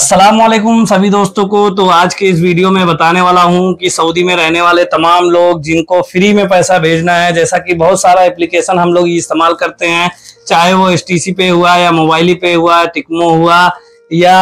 अस्सलाम वालेकुम सभी दोस्तों को। तो आज के इस वीडियो में बताने वाला हूं कि सऊदी में रहने वाले तमाम लोग जिनको फ्री में पैसा भेजना है, जैसा कि बहुत सारा एप्लीकेशन हम लोग इस्तेमाल करते हैं, चाहे वो एसटीसी पे हुआ या मोबाइली पे हुआ, टिकमो हुआ या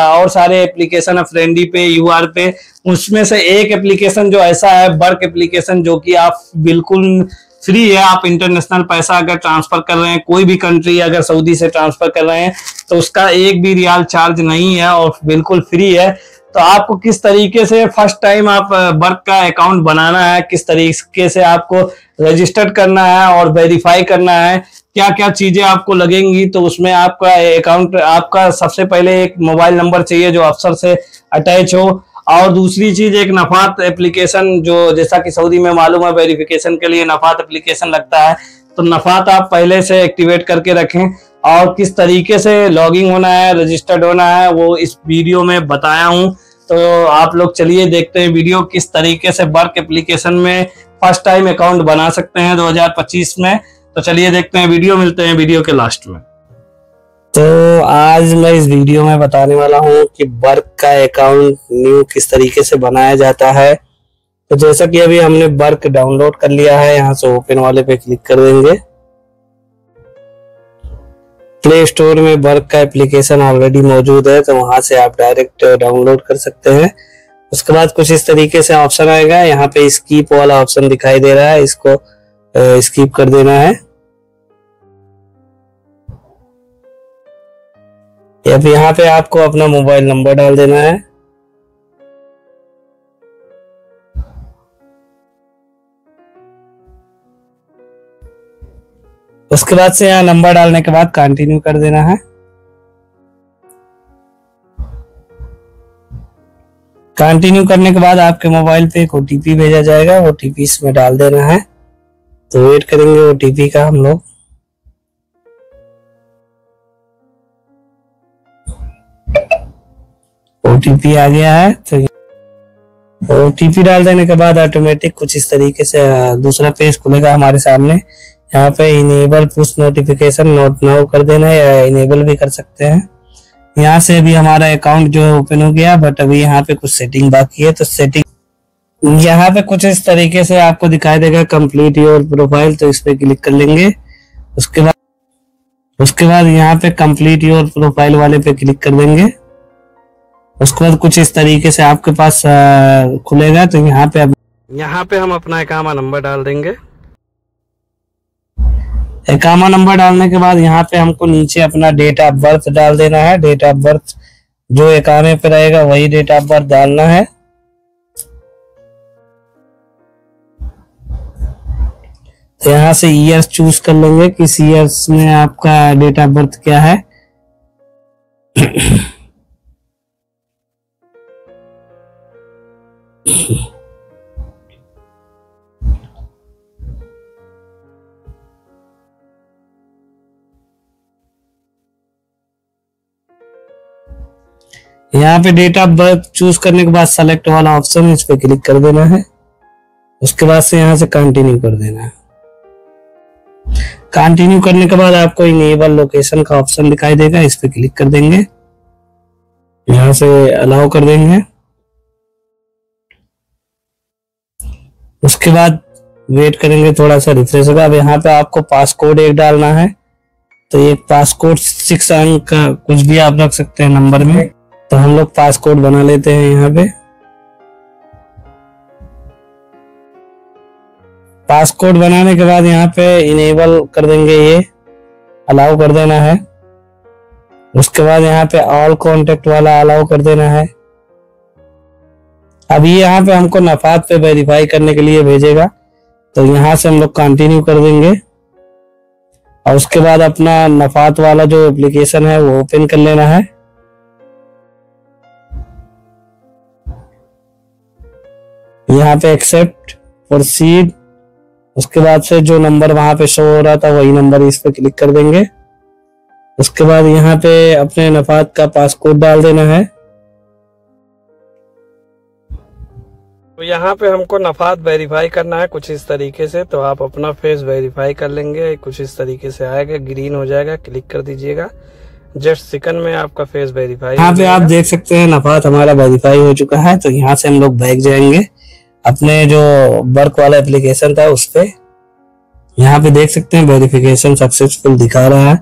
और सारे एप्लीकेशन है, फ्रेंडी पे, यूआर पे। उसमें से एक एप्लीकेशन जो ऐसा है, वर्क एप्लीकेशन, जो कि आप बिल्कुल फ्री है। आप इंटरनेशनल पैसा अगर ट्रांसफर कर रहे हैं, कोई भी कंट्री अगर सऊदी से ट्रांसफर कर रहे हैं, तो उसका एक भी रियाल चार्ज नहीं है और बिल्कुल फ्री है। तो आपको किस तरीके से फर्स्ट टाइम आप वर्क का अकाउंट बनाना है, किस तरीके से आपको रजिस्टर्ड करना है और वेरीफाई करना है, क्या क्या चीजें आपको लगेंगी, तो उसमें आपका अकाउंट, आपका सबसे पहले एक मोबाइल नंबर चाहिए जो अफसर से अटैच हो, और दूसरी चीज एक नफात एप्लीकेशन, जो जैसा कि सऊदी में मालूम है वेरिफिकेशन के लिए नफात एप्लीकेशन लगता है, तो नफात आप पहले से एक्टिवेट करके रखें। और किस तरीके से लॉगिंग होना है, रजिस्टर्ड होना है, वो इस वीडियो में बताया हूं। तो आप लोग चलिए देखते हैं वीडियो, किस तरीके से वर्क एप्लीकेशन में फर्स्ट टाइम अकाउंट बना सकते हैं 2025 में। तो चलिए देखते हैं वीडियो, मिलते हैं वीडियो के लास्ट में। तो आज मैं इस वीडियो में बताने वाला हूं कि वर्क का अकाउंट न्यू किस तरीके से बनाया जाता है। तो जैसा कि अभी हमने वर्क डाउनलोड कर लिया है, यहाँ से ओपन वाले पे क्लिक कर देंगे। प्ले स्टोर में वर्क का एप्लीकेशन ऑलरेडी मौजूद है, तो वहां से आप डायरेक्ट डाउनलोड कर सकते हैं। उसके बाद कुछ इस तरीके से ऑप्शन आएगा, यहाँ पे स्कीप वाला ऑप्शन दिखाई दे रहा है, इसको स्कीप कर देना है। अब यहाँ पे आपको अपना मोबाइल नंबर डाल देना है। उसके बाद से यहाँ नंबर डालने के बाद कंटिन्यू कर देना है। कंटिन्यू करने के बाद आपके मोबाइल पे एक ओटीपी भेजा जाएगा, ओटीपी इसमें डाल देना है। तो वेट करेंगे ओटीपी का हम लोग। ओटीपी आ गया है, तो ओटीपी डाल देने के बाद ऑटोमेटिक कुछ इस तरीके से दूसरा पेज खुलेगा हमारे सामने। यहाँ पे enable push notification note now कर देना है, या इनेबल भी कर सकते हैं। यहाँ से भी हमारा अकाउंट जो है ओपन हो गया, बट अभी यहाँ पे कुछ सेटिंग बाकी है। तो सेटिंग यहाँ पे कुछ इस तरीके से आपको दिखाई देगा, कंप्लीट योर प्रोफाइल, तो इस पे क्लिक कर लेंगे। उसके बाद यहाँ पे कंप्लीट योर प्रोफाइल वाले पे क्लिक कर देंगे। उसके बाद कुछ इस तरीके से आपके पास खुलेगा। तो यहाँ पे हम अपना इकामा नंबर डाल देंगे। इकामा नंबर डालने के बाद यहाँ पे हमको नीचे अपना डेट ऑफ बर्थ डाल देना है। डेट ऑफ बर्थ जो इकामे पे रहेगा वही डेट ऑफ बर्थ डालना है। तो यहाँ से ईयर्स चूज कर लेंगे, किस ईयर्स में आपका डेट ऑफ बर्थ क्या है। यहाँ पे डेट ऑफ बर्थ चूज करने के बाद सेलेक्ट वाला ऑप्शन है, इस पे क्लिक कर देना है। उसके बाद से यहाँ से कंटिन्यू कर देना है। कंटिन्यू करने के बाद आपको इनेबल लोकेशन का ऑप्शन दिखाई देगा, इस पे क्लिक कर देंगे। यहाँ से अलाउ कर देंगे। उसके बाद वेट करेंगे, थोड़ा सा रिफ्रेश होगा। अब यहाँ पे आपको पासकोड एक डालना है। तो एक पासकोड 6 अंक का कुछ भी आप रख सकते हैं नंबर में। तो हम लोग पासकोड बना लेते हैं। यहाँ पे पासकोड बनाने के बाद यहाँ पे इनेबल कर देंगे, ये अलाउ कर देना है। उसके बाद यहाँ पे ऑल कॉन्टेक्ट वाला अलाउ कर देना है। अभी यहाँ पे हमको नफात पे वेरीफाई करने के लिए भेजेगा, तो यहाँ से हम लोग कंटिन्यू कर देंगे। और उसके बाद अपना नफात वाला जो एप्लीकेशन है वो ओपन कर लेना है। यहाँ पे एक्सेप्ट, प्रोसीड, उसके बाद से जो नंबर वहां पे शो हो रहा था वही नंबर, इस पे क्लिक कर देंगे। उसके बाद यहाँ पे अपने नफात का पासकोड डाल देना है। तो यहाँ पे हमको नफात वेरीफाई करना है कुछ इस तरीके से। तो आप अपना फेस वेरीफाई कर लेंगे, कुछ इस तरीके से आएगा, ग्रीन हो जाएगा, क्लिक कर दीजिएगा। जस्ट सेकंड में आपका फेस वेरीफाई। यहाँ पे आप देख सकते हैं नफात हमारा वेरीफाई हो चुका है। तो यहाँ से हम लोग बैक जाएंगे अपने जो वर्क वाला एप्लीकेशन था उस पे। यहाँ पे देख सकते हैं वेरिफिकेशन सक्सेसफुल दिखा रहा है।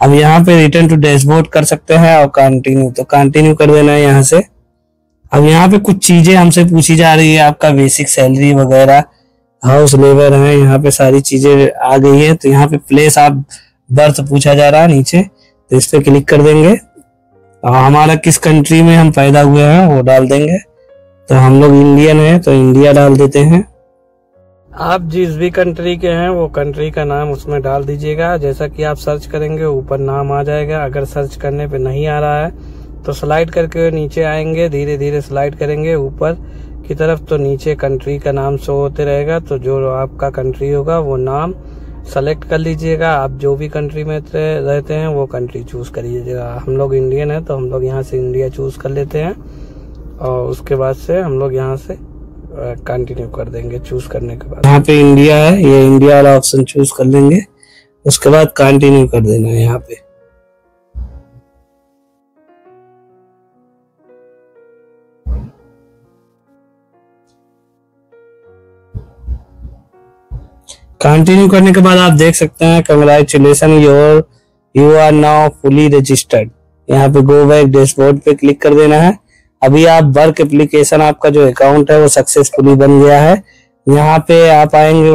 अब यहाँ पे रिटर्न टू डैशबोर्ड कर सकते हैं और कंटिन्यू, तो कंटिन्यू कर देना है यहाँ से। अब यहाँ पे कुछ चीजें हमसे पूछी जा रही है, आपका बेसिक सैलरी वगैरह, हाउस लेबर है, यहाँ पे सारी चीजें आ गई है। तो यहाँ पे प्लेस आप बर्थ पूछा जा रहा है नीचे, तो इस पे क्लिक कर देंगे और हमारा किस कंट्री में हम पैदा हुए हैं वो डाल देंगे। तो हम लोग इंडियन है तो इंडिया डाल देते हैं। आप जिस भी कंट्री के हैं वो कंट्री का नाम उसमें डाल दीजिएगा। जैसा कि आप सर्च करेंगे ऊपर नाम आ जाएगा। अगर सर्च करने पे नहीं आ रहा है तो स्लाइड करके नीचे आएंगे, धीरे धीरे स्लाइड करेंगे ऊपर की तरफ, तो नीचे कंट्री का नाम शो होते रहेगा। तो जो आपका कंट्री होगा वो नाम सेलेक्ट कर लीजिएगा। आप जो भी कंट्री में रहते हैं वो कंट्री चूज कर लीजिएगा। हम लोग इंडियन है तो हम लोग यहाँ से इंडिया चूज कर लेते हैं और उसके बाद से हम लोग यहाँ से कंटिन्यू कर देंगे। चूज करने के बाद यहाँ पे इंडिया है, ये इंडिया वाला ऑप्शन चूज कर लेंगे, उसके बाद कंटिन्यू कर देना है। यहाँ पे कंटिन्यू करने के बाद आप देख सकते हैं congratulation you are now fully registered. यहाँ पे गो बैक डैशबोर्ड पे क्लिक कर देना है। अभी आप वर्क एप्लीकेशन, आपका जो अकाउंट है वो सक्सेसफुली बन गया है। यहाँ पे आप आएंगे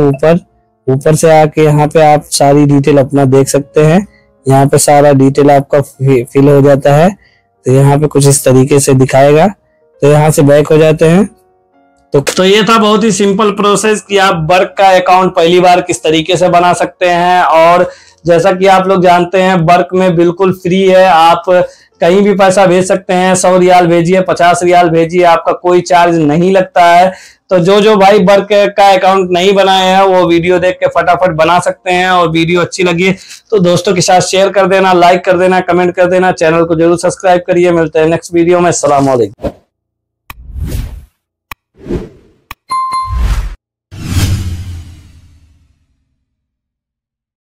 ऊपर से आके यहाँ पे आप सारी डिटेल अपना देख सकते हैं। यहाँ पे सारा डिटेल आपका फिल हो जाता है। तो यहाँ पे कुछ इस तरीके से दिखाएगा। तो यहाँ से बैक हो जाते हैं। तो ये था बहुत ही सिंपल प्रोसेस कि आप वर्क का अकाउंट पहली बार किस तरीके से बना सकते हैं। और जैसा कि आप लोग जानते हैं वर्क में बिल्कुल फ्री है, आप कहीं भी पैसा भेज सकते हैं। 100 रियाल भेजिए, 50 रियाल भेजिए, आपका कोई चार्ज नहीं लगता है। तो जो भाई वर्क का अकाउंट नहीं बनाए हैं वो वीडियो देख के फटाफट बना सकते हैं। और वीडियो अच्छी लगी तो दोस्तों के साथ शेयर कर देना, लाइक कर देना, कमेंट कर देना, चैनल को जरूर सब्सक्राइब करिए। मिलते हैं नेक्स्ट वीडियो में। अस्सलाम वालेकुम।